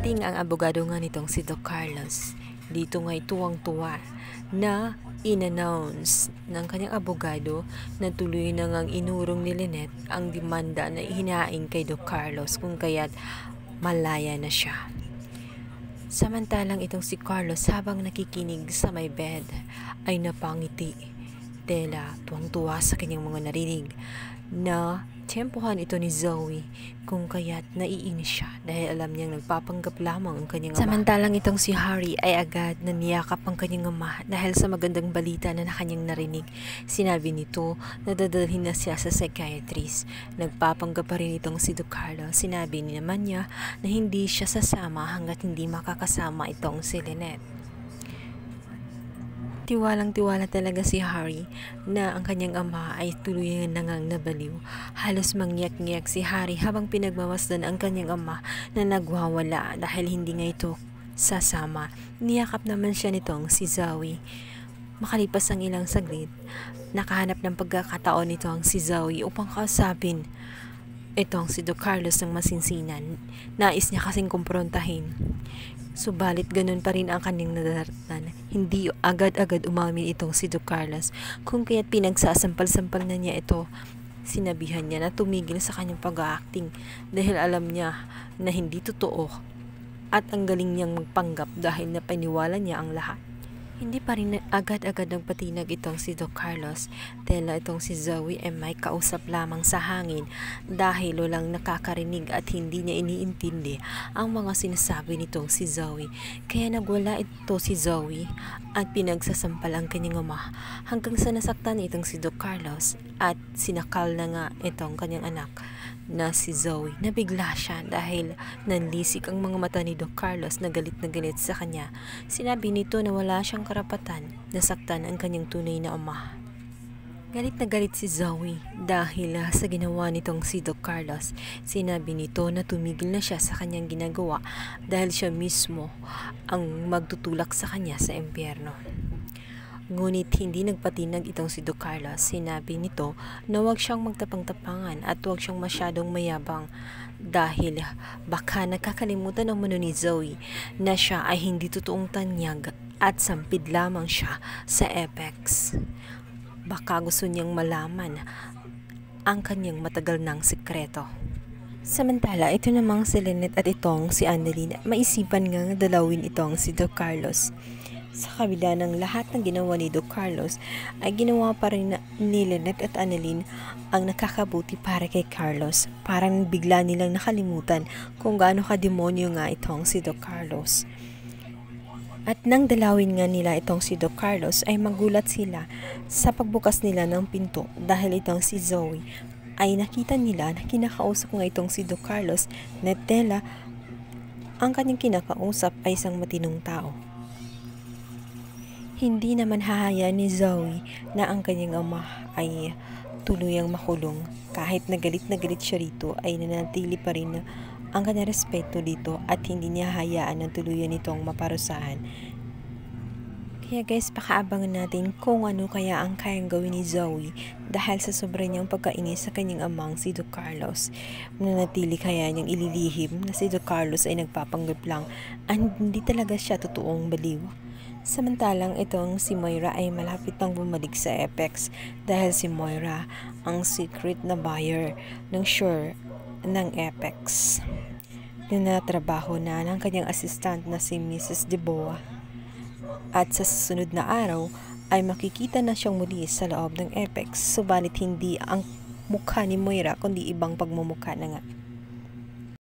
Dumating ang abogado nga nitong si Doc Carlos. Dito nga'y tuwang-tuwa na in-announce ng kanyang abogado na tuloy na ngang inurong ni Lynette ang demanda na ihinaing kay Doc Carlos kung kaya't malaya na siya. Samantalang itong si Carlos habang nakikinig sa may bed ay napangiti. Tela tuwang-tuwa sa kanyang mga narinig na tempuhan ito ni Zoe kung kaya't naiinis siya dahil alam niyang nagpapanggap lamang ang kanyang ama. Samantalang itong si Harry ay agad na niyakap ang kanyang ama dahil sa magandang balita na kanyang narinig. Sinabi nito na dadalhin na siya sa psychiatrist. Nagpapanggap pa rin itong si Doc Carlos. Sinabi naman niya na hindi siya sasama hanggat hindi makakasama itong si Lynette. Tiwalang-tiwala talaga si Harry na ang kanyang ama ay tuluyan na ngang nabaliw. Halos mangyak-ngyak si Harry habang pinagmamasdan ang kanyang ama na nagwawala dahil hindi nga ito sasama. Niyakap naman siya nitong si Zoe. Makalipas ang ilang saglit, nakahanap ng pagkakataon nito ang si Zoe upang kausapin itong si Doc Carlos ng masinsinan. Nais niya kasing kumprontahin. Subalit ganun pa rin ang kanyang nadaratan. Hindi agad-agad umamin itong si Doc Carlos kung kaya't pinagsasampal-sampal na niya ito. Sinabihan niya na tumigil sa kanyang pag-acting dahil alam niya na hindi totoo at ang galing niyang magpanggap dahil napaniwala niya ang lahat. Hindi pa rin agad-agad nagpatinag itong si Doc Carlos. Tela itong si Zoe ay may kausap lamang sa hangin dahil walang nakakarinig at hindi niya iniintindi ang mga sinasabi nitong si Zoe. Kaya nagwala ito si Zoe at pinagsasampal ang kanyang ama hanggang sa nasaktan itong si Doc Carlos at sinakal na nga itong kanyang anak na si Zoe. Nabigla siya dahil nanlisik ang mga mata ni Doc Carlos na galit sa kanya. Sinabi nito na wala siyang karapatan na saktan ang kanyang tunay na ama. Galit na galit si Zoe dahil sa ginawa nitong si Doc Carlos. Sinabi nito na tumigil na siya sa kanyang ginagawa dahil siya mismo ang magtutulak sa kanya sa impyerno. Ngunit hindi nagpatinag itong si Doc Carlos. Sinabi nito na huwag siyang magtapang-tapangan at huwag siyang masyadong mayabang dahil baka nakakalimutan naman ni Zoe na siya ay hindi totoong tanyag at sampid lamang siya sa Apex. Baka gusto niyang malaman ang kanyang matagal ng sikreto. Samantala, ito namang si Lynette at itong si Annalyn, maisipan nga dalawin itong si Doc Carlos. Sa kabila ng lahat ng ginawa ni Doc Carlos, ay ginawa pa rin ni Lynette at Annalyn ang nakakabuti para kay Carlos. Parang bigla nilang nakalimutan kung gaano kademonyo nga itong si Doc Carlos. At nang dalawin nga nila itong si Doc Carlos ay magulat sila sa pagbukas nila ng pinto dahil itong si Zoe ay nakita nila na kinakausap nga itong si Doc Carlos na tela ang kanyang kinakausap ay isang matinong tao. Hindi naman hahayaan ni Zoe na ang kanyang ama ay tuluyang makulong. Kahit na galit siya rito ay nanatili pa rin ang kanyang respeto dito at hindi niya hayaan na tuluyan itong maparusahan. Kaya guys, pakaabangan natin kung ano kaya ang kayang gawin ni Zoe dahil sa sobrang niyang pagkainis sa kanyang amang si Doc Carlos. Mananatili kaya niyang ililihim na si Doc Carlos ay nagpapanggap lang at hindi talaga siya totoong baliw. Samantalang itong si Moira ay malapit nang bumalik sa Apex dahil si Moira ang secret na buyer ng share ng Apex. Tinatrabaho na ng kanyang assistant na si Mrs. Deboa. At sa susunod na araw ay makikita na siyang muli sa loob ng Apex, subalit hindi ang mukha ni Moira kundi ibang pagmumukha na nga.